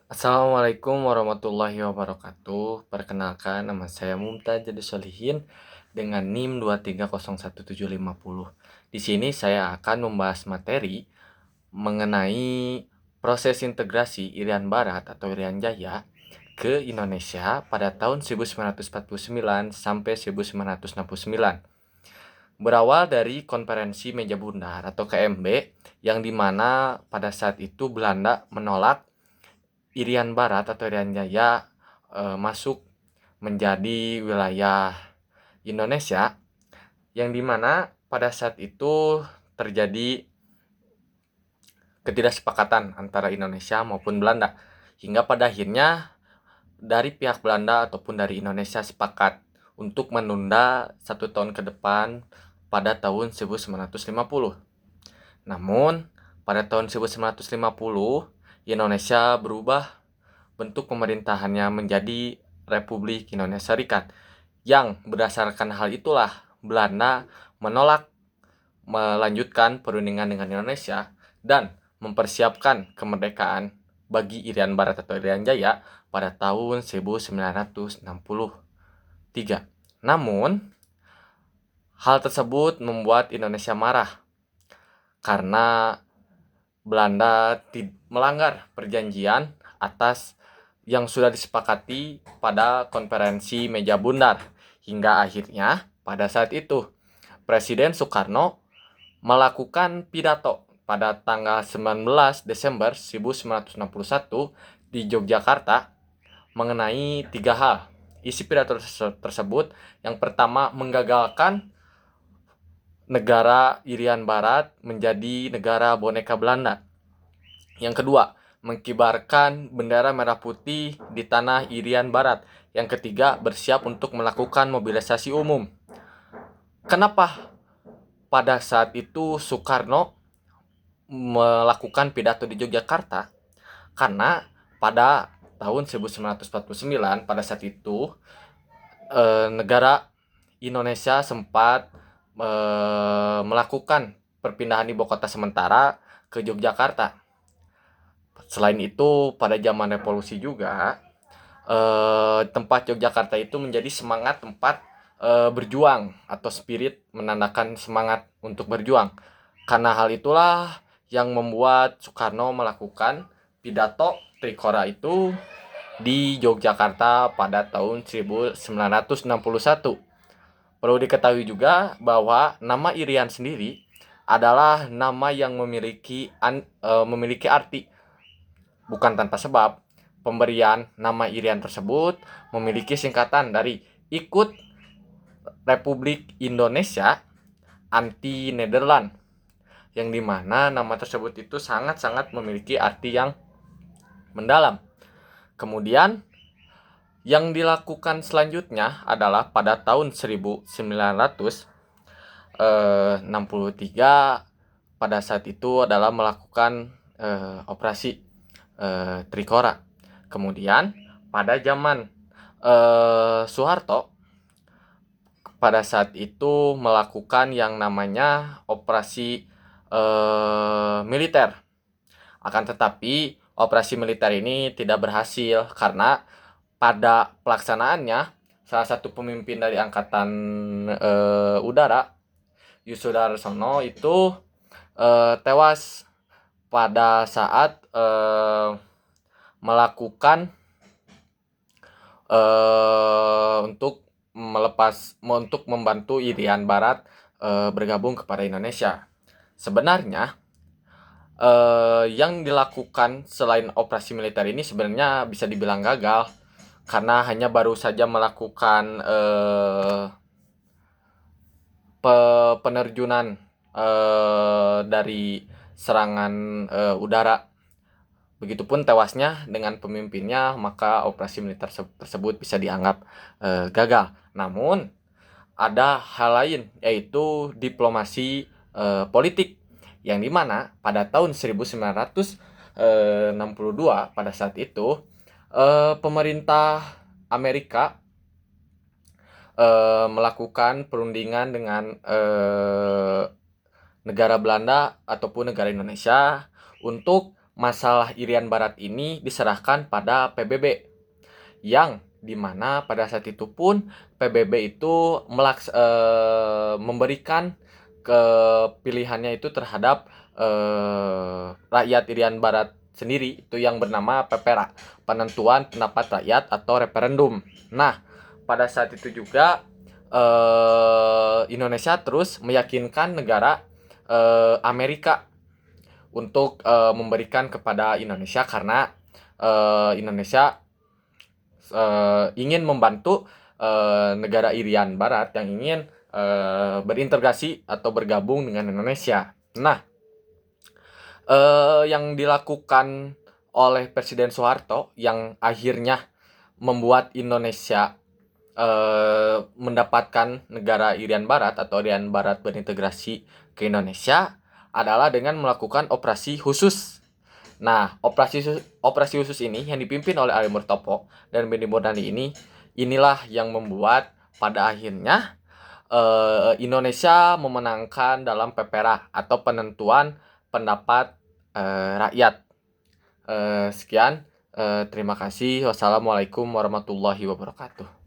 Assalamualaikum warahmatullahi wabarakatuh. Perkenalkan, nama saya Mumtaz Solihin dengan NIM 2301750. Di sini saya akan membahas materi mengenai proses integrasi Irian Barat atau Irian Jaya ke Indonesia pada tahun 1949 sampai 1969. Berawal dari konferensi meja bundar atau KMB yang dimana pada saat itu Belanda menolak Irian Barat atau Irian Jaya masuk menjadi wilayah Indonesia, yang dimana pada saat itu terjadi ketidaksepakatan antara Indonesia maupun Belanda, hingga pada akhirnya dari pihak Belanda ataupun dari Indonesia sepakat untuk menunda 1 tahun ke depan pada tahun 1950. Namun pada tahun 1950 Indonesia berubah bentuk pemerintahannya menjadi Republik Indonesia Serikat. Yang berdasarkan hal itulah Belanda menolak melanjutkan perundingan dengan Indonesia dan mempersiapkan kemerdekaan bagi Irian Barat atau Irian Jaya pada tahun 1963. Namun, hal tersebut membuat Indonesia marah karena Belanda melanggar perjanjian atas yang sudah disepakati pada konferensi meja bundar, hingga akhirnya pada saat itu Presiden Soekarno melakukan pidato pada tanggal 19 Desember 1961 di Yogyakarta mengenai 3 hal. Isi pidato tersebut yang pertama menggagalkan negara Irian Barat menjadi negara boneka Belanda. Yang kedua, mengibarkan bendera merah putih di tanah Irian Barat. Yang ketiga, bersiap untuk melakukan mobilisasi umum. Kenapa pada saat itu Soekarno melakukan pidato di Yogyakarta? Karena pada tahun 1949 pada saat itu negara Indonesia sempat melakukan perpindahan ibu kota sementara ke Yogyakarta. Selain itu, pada zaman revolusi juga tempat Yogyakarta itu menjadi semangat tempat berjuang atau spirit menandakan semangat untuk berjuang. Karena hal itulah yang membuat Soekarno melakukan pidato Trikora itu di Yogyakarta pada tahun 1961. Perlu diketahui juga bahwa nama Irian sendiri adalah nama yang memiliki arti. Bukan tanpa sebab, pemberian nama Irian tersebut memiliki singkatan dari Ikut Republik Indonesia Anti Nederland, yang dimana nama tersebut itu sangat-sangat memiliki arti yang mendalam. Kemudian yang dilakukan selanjutnya adalah pada tahun 1963 pada saat itu adalah melakukan operasi Trikora. Kemudian pada zaman Soeharto pada saat itu melakukan yang namanya operasi militer. Akan tetapi operasi militer ini tidak berhasil karena pada pelaksanaannya salah satu pemimpin dari angkatan udara, Yusudarsono, itu tewas pada saat melakukan untuk membantu Irian Barat bergabung kepada Indonesia. Sebenarnya yang dilakukan selain operasi militer ini sebenarnya bisa dibilang gagal karena hanya baru saja melakukan penerjunan dari serangan udara. Begitupun tewasnya dengan pemimpinnya, maka operasi militer tersebut bisa dianggap gagal. Namun ada hal lain, yaitu diplomasi politik, yang dimana pada tahun 1962 pada saat itu pemerintah Amerika melakukan perundingan dengan negara Belanda ataupun negara Indonesia untuk masalah Irian Barat ini diserahkan pada PBB, yang dimana pada saat itu pun PBB itu memberikan kepilihannya itu terhadap rakyat Irian Barat sendiri, itu yang bernama PPRA, penentuan pendapat rakyat atau referendum. Nah, pada saat itu juga Indonesia terus meyakinkan negara Amerika untuk memberikan kepada Indonesia, karena Indonesia ingin membantu negara Irian Barat yang ingin berintegrasi atau bergabung dengan Indonesia. Nah, yang dilakukan oleh Presiden Soeharto yang akhirnya membuat Indonesia mendapatkan negara Irian Barat atau Irian Barat berintegrasi ke Indonesia adalah dengan melakukan operasi khusus. Nah, operasi khusus ini yang dipimpin oleh Ali Murtopo dan Benny Murdani inilah yang membuat pada akhirnya Indonesia memenangkan dalam PPRA atau penentuan pendapat rakyat. Sekian, terima kasih. Wassalamualaikum warahmatullahi wabarakatuh.